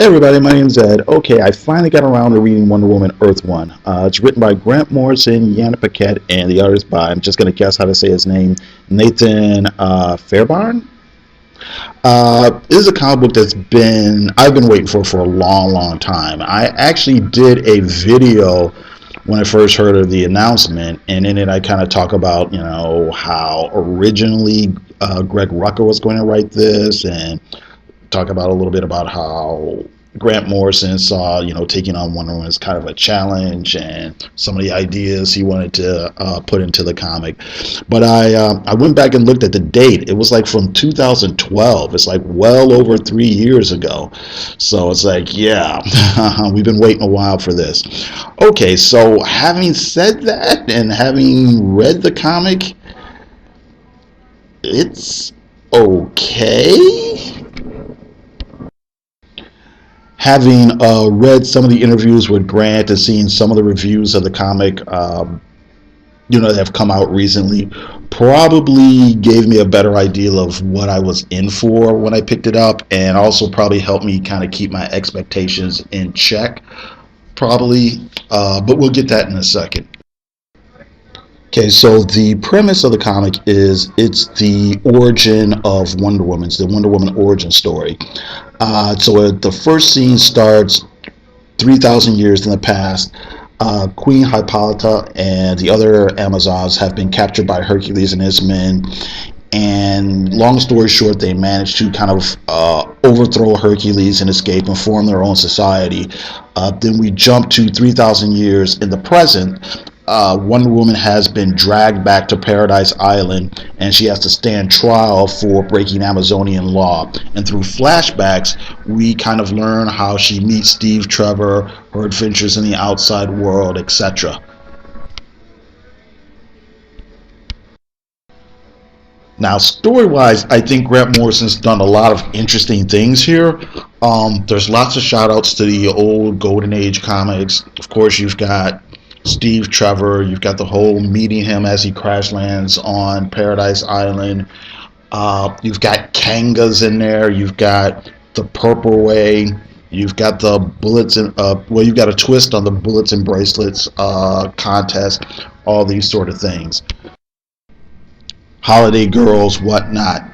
Hey everybody, my name's Ed. Okay, I finally got around to reading Wonder Woman Earth 1. It's written by Grant Morrison, Yana Paquette, and the artist by, I'm just going to guess how to say his name, Nathan Fairbairn. This is a comic book I've been waiting for a long, long time. I actually did a video when I first heard of the announcement, and in it I kind of talk about, how originally Greg Rucka was going to write this, and talk about a little bit about how Grant Morrison saw, taking on Wonder Woman as kind of a challenge and some of the ideas he wanted to put into the comic. But I went back and looked at the date. It was like from 2012. It's like well over 3 years ago. So it's like, yeah, we've been waiting a while for this. Okay, so having said that and having read the comic, it's okay. Having read some of the interviews with Grant and seen some of the reviews of the comic, that have come out recently, probably gave me a better idea of what I was in for when I picked it up, and also probably helped me kind of keep my expectations in check, probably. But we'll get that in a second. Okay, so the premise of the comic is it's the origin of Wonder Woman. It's the Wonder Woman origin story. So the first scene starts 3,000 years in the past. Queen Hippolyta and the other Amazons have been captured by Hercules and his men. And long story short, they managed to kind of overthrow Hercules and escape and form their own society. Then we jump to 3,000 years in the present. Wonder Woman has been dragged back to Paradise Island, and she has to stand trial for breaking Amazonian law. And through flashbacks, we kind of learn how she meets Steve Trevor, her adventures in the outside world, etc. Now, story-wise, I think Grant Morrison's done a lot of interesting things here. There's lots of shout-outs to the old Golden Age comics. Of course, you've got Steve Trevor, you've got the whole meeting him as he crash lands on Paradise Island. You've got Kangas in there. You've got the Purple Way. You've got the bullets and you've got a twist on the bullets and bracelets contest. All these sort of things. Holiday girls, whatnot.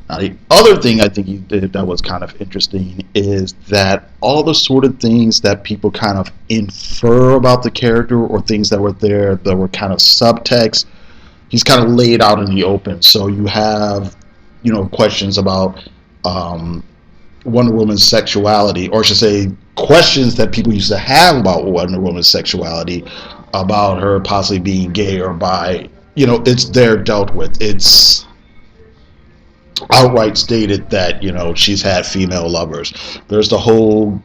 Now, the other thing I think he did that was kind of interesting is that all the sort of things that people kind of infer about the character or things that were there that were kind of subtext, he's kind of laid out in the open. So you have, questions about Wonder Woman's sexuality, or I should say questions that people used to have about Wonder Woman's sexuality, about her possibly being gay or bi. It's there dealt with. It's outright stated that she's had female lovers. There's the whole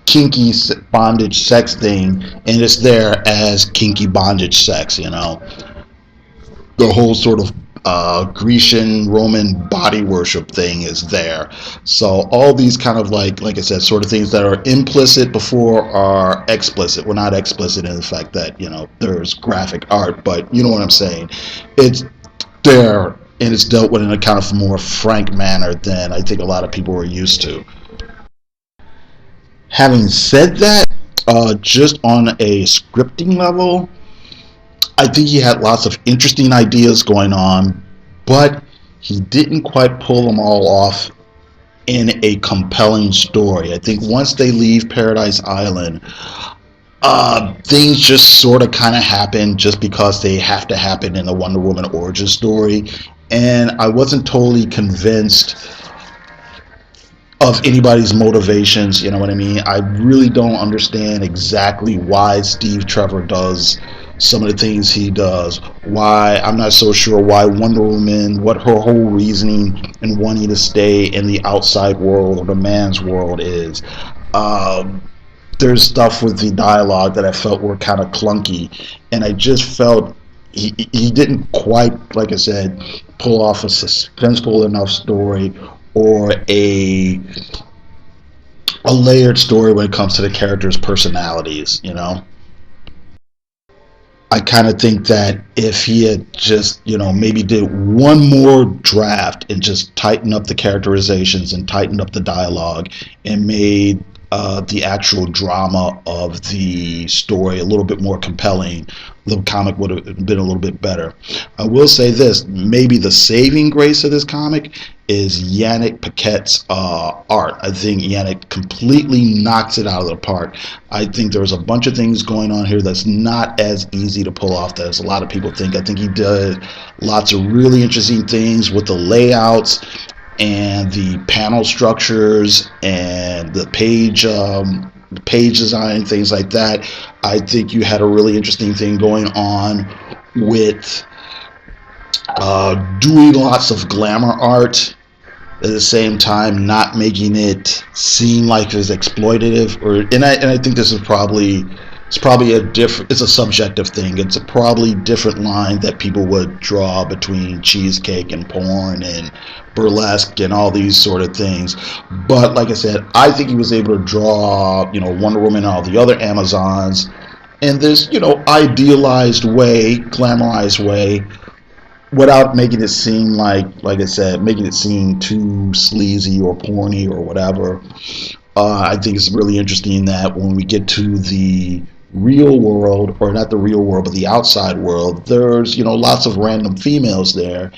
kinky bondage sex thing, and it's there as kinky bondage sex. The whole sort of Grecian Roman body worship thing is there. So all these kind of like I said, sort of things that are implicit before are explicit. We're not explicit in the fact that there's graphic art, but you know what I'm saying. It's there. And it's dealt with in a kind of more frank manner than I think a lot of people were used to. Having said that, just on a scripting level, I think he had lots of interesting ideas going on, but he didn't quite pull them all off in a compelling story. I think once they leave Paradise Island, things just sort of kind of happen just because they have to happen in a Wonder Woman origin story. And I wasn't totally convinced of anybody's motivations, you know what I mean? I really don't understand exactly why Steve Trevor does some of the things he does. I'm not so sure why Wonder Woman, what her whole reasoning in wanting to stay in the outside world or the man's world is. There's stuff with the dialogue that I felt were kind of clunky, and I just felt he didn't quite, like I said, pull off a suspenseful enough story or a layered story when it comes to the characters' personalities, I kind of think that if he had just, maybe did one more draft and just tightened up the characterizations and tightened up the dialogue and made the actual drama of the story a little bit more compelling. The comic would have been a little bit better. I will say this: maybe the saving grace of this comic is Yannick Paquette's art. I think Yannick completely knocks it out of the park. I think there's a bunch of things going on here that's not as easy to pull off as a lot of people think. I think he did lots of really interesting things with the layouts and the panel structures and the page design, things like that. I think you had a really interesting thing going on with doing lots of glamour art at the same time not making it seem like it's exploitative. And I think this is probably it's a subjective thing. It's a probably different line that people would draw between cheesecake and porn and burlesque and all these sort of things. But like I said, I think he was able to draw, Wonder Woman and all the other Amazons in this, idealized way, glamorized way, without making it seem like I said, making it seem too sleazy or porny or whatever. I think it's really interesting that when we get to the real world, or not the real world, but the outside world, there's, lots of random females there.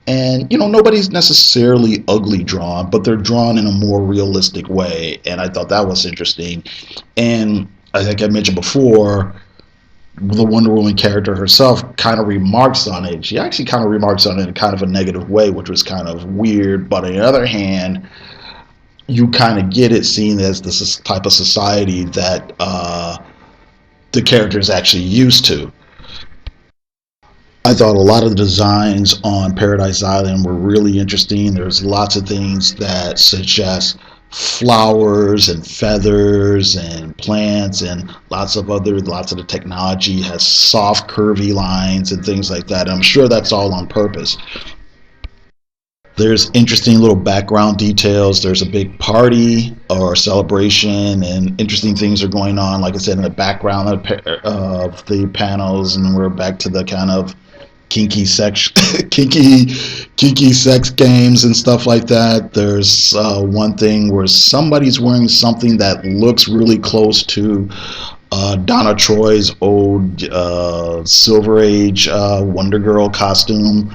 And, nobody's necessarily ugly drawn, but they're drawn in a more realistic way. And I thought that was interesting. And I think I mentioned before, the Wonder Woman character herself kind of remarks on it. She actually kind of remarks on it in kind of a negative way, which was kind of weird. But on the other hand, you kind of get it seen as this type of society that the character is actually used to. I thought a lot of the designs on Paradise Island were really interesting. There's lots of things that suggest flowers and feathers and plants, and lots of the technology has soft curvy lines and things like that. I'm sure that's all on purpose. There's interesting little background details. There's a big party or celebration, and interesting things are going on, like I said, in the background of the panels. And we're back to the kind of kinky sex games and stuff like that. There's one thing where somebody's wearing something that looks really close to Donna Troy's old Silver Age Wonder Girl costume.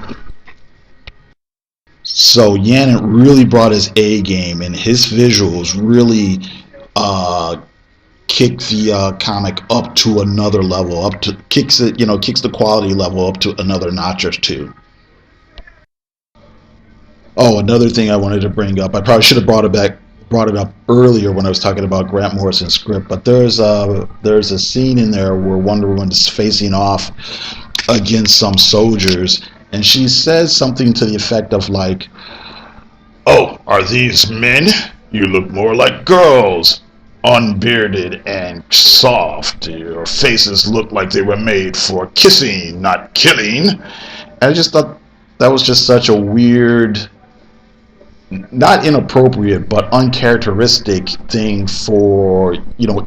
So Yannick really brought his A game, and his visuals really kick the comic up to another level, kicks the quality level up to another notch or two. Oh, another thing I wanted to bring up, I probably should have brought it up earlier when I was talking about Grant Morrison's script, but there's a scene in there where Wonder Woman is facing off against some soldiers, and she says something to the effect of like, "Oh, are these men? You look more like girls. Unbearded and soft. Your faces look like they were made for kissing, not killing." And I just thought that was just such a weird, not inappropriate, but uncharacteristic thing for,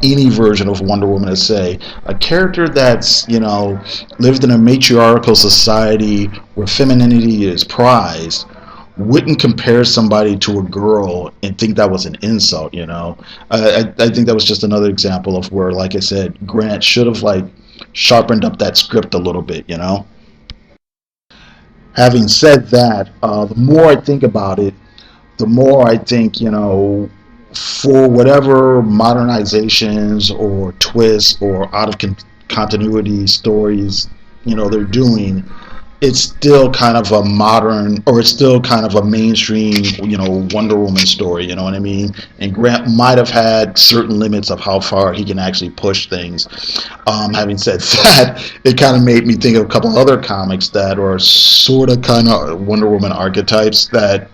any version of Wonder Woman to say. A character that's, lived in a matriarchal society where femininity is prized wouldn't compare somebody to a girl and think that was an insult. I think that was just another example of where, like I said, Grant should have sharpened up that script a little bit. Having said that, the more I think about it, the more I think, for whatever modernizations or twists or out of continuity stories, they're doing, it's still kind of a modern, or it's still kind of a mainstream, Wonder Woman story, you know what I mean? And Grant might have had certain limits of how far he can actually push things. Having said that, it kind of made me think of a couple other comics that are sort of kind of Wonder Woman archetypes that,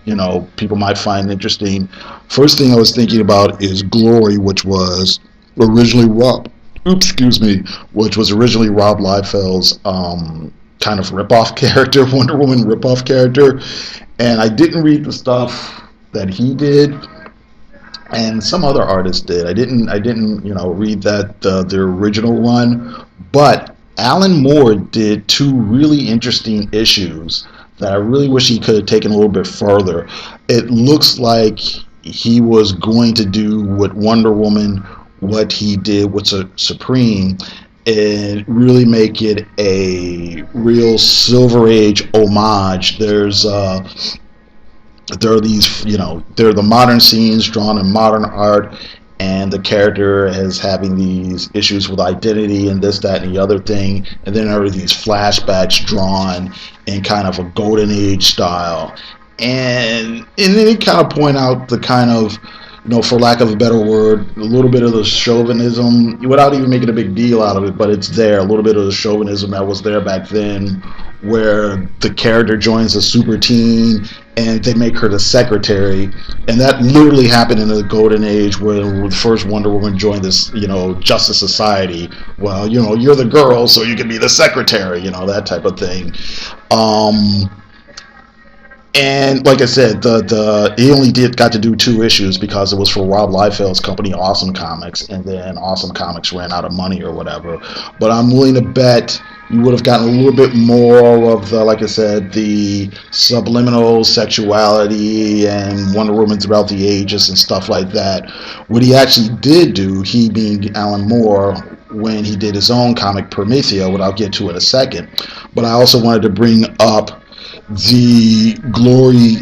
people might find interesting. First thing I was thinking about is Glory, which was originally Rob Liefeld's kind of rip-off character, Wonder Woman rip-off character. And I didn't read the stuff that he did, and some other artists did. I didn't read that the original run, but Alan Moore did two really interesting issues that I really wish he could have taken a little bit further. It looks like he was going to do with Wonder Woman what he did with Supreme, and really make it a real Silver Age homage. There are these, there are the modern scenes drawn in modern art, and the character is having these issues with identity and this, that, and the other thing, and then there are these flashbacks drawn in kind of a golden age style, and then he kind of point out the kind of, for lack of a better word, a little bit of the chauvinism, without even making a big deal out of it, but it's there, a little bit of the chauvinism that was there back then, where the character joins a super team and they make her the secretary, and that literally happened in the golden age where the first Wonder Woman joined this, Justice Society. Well, you're the girl, so you can be the secretary, that type of thing. And like I said, he only got to do 2 issues because it was for Rob Liefeld's company, Awesome Comics, and then Awesome Comics ran out of money or whatever. But I'm willing to bet you would have gotten a little bit more of the, like I said, the subliminal sexuality and Wonder Woman throughout the ages and stuff like that. What he actually did do, he being Alan Moore, when he did his own comic Promethea, what I'll get to in a second. But I also wanted to bring up the Glory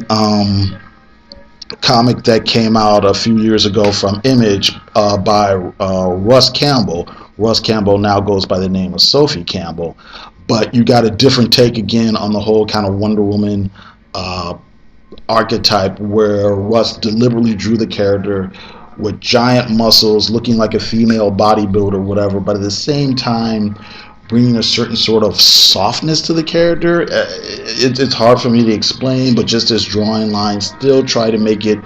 comic that came out a few years ago from Image by Russ Campbell. Russ Campbell now goes by the name of Sophie Campbell, but you got a different take again on the whole kind of Wonder Woman archetype, where Russ deliberately drew the character with giant muscles, looking like a female bodybuilder or whatever, but at the same time bringing a certain sort of softness to the character. It's hard for me to explain, but just this drawing line still try to make it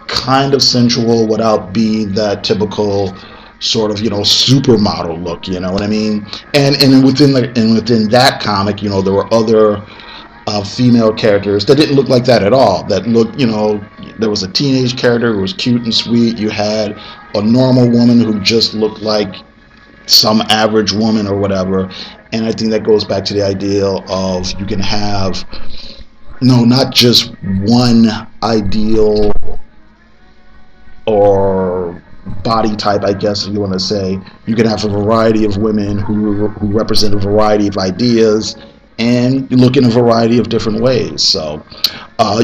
kind of sensual without being that typical sort of, supermodel look, you know what I mean? And within that comic, there were other female characters that didn't look like that at all. That looked, there was a teenage character who was cute and sweet. You had a normal woman who just looked like some average woman or whatever. And I think that goes back to the ideal of you can have not just one ideal or body type, I guess if you want to say. You can have a variety of women who represent a variety of ideas and look in a variety of different ways. So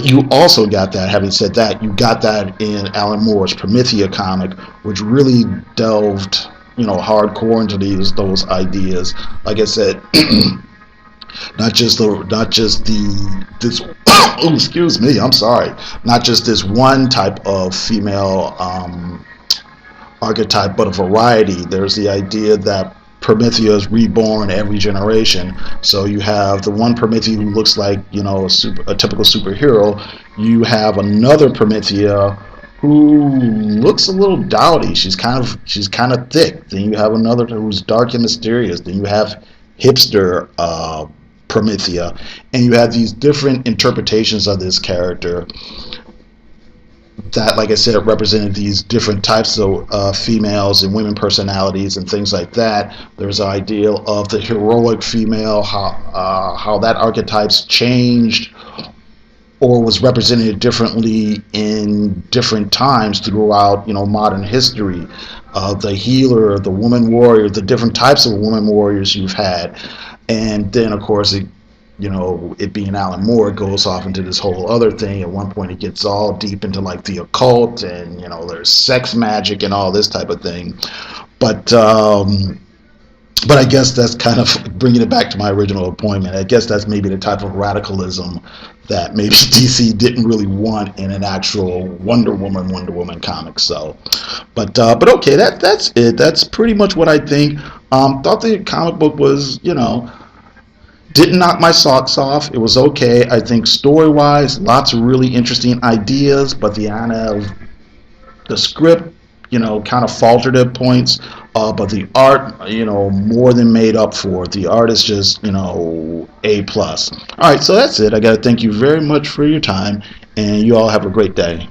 you also got that, having said that, you got that in Alan Moore's Promethea comic, which really delved hardcore into those ideas. Like I said, not just this oh, excuse me, I'm sorry, not just this one type of female archetype, but a variety. There's the idea that Promethea is reborn every generation. So you have the one Promethea who looks like a typical superhero. You have another Promethea who looks a little dowdy. She's kind of thick. Then you have another who's dark and mysterious. Then you have hipster Promethea, and you have these different interpretations of this character that, like I said, represented these different types of females and women personalities and things like that. There's an ideal of the heroic female, how that archetype's changed or was represented differently in different times throughout, modern history. The healer, the woman warrior, the different types of woman warriors you've had. And then, of course, it being Alan Moore, it goes off into this whole other thing. At one point, it gets all deep into like the occult, and there's sex magic and all this type of thing. But I guess that's kind of bringing it back to my original appointment. I guess that's maybe the type of radicalism that maybe DC didn't really want in an actual Wonder Woman comic. So, but okay, that's it. That's pretty much what I think. Thought the comic book was, didn't knock my socks off. It was okay. I think story-wise, lots of really interesting ideas, but the script, kind of faltered at points. But the art, more than made up for it. The art is just, A+. All right, so that's it. I got to thank you very much for your time, and you all have a great day.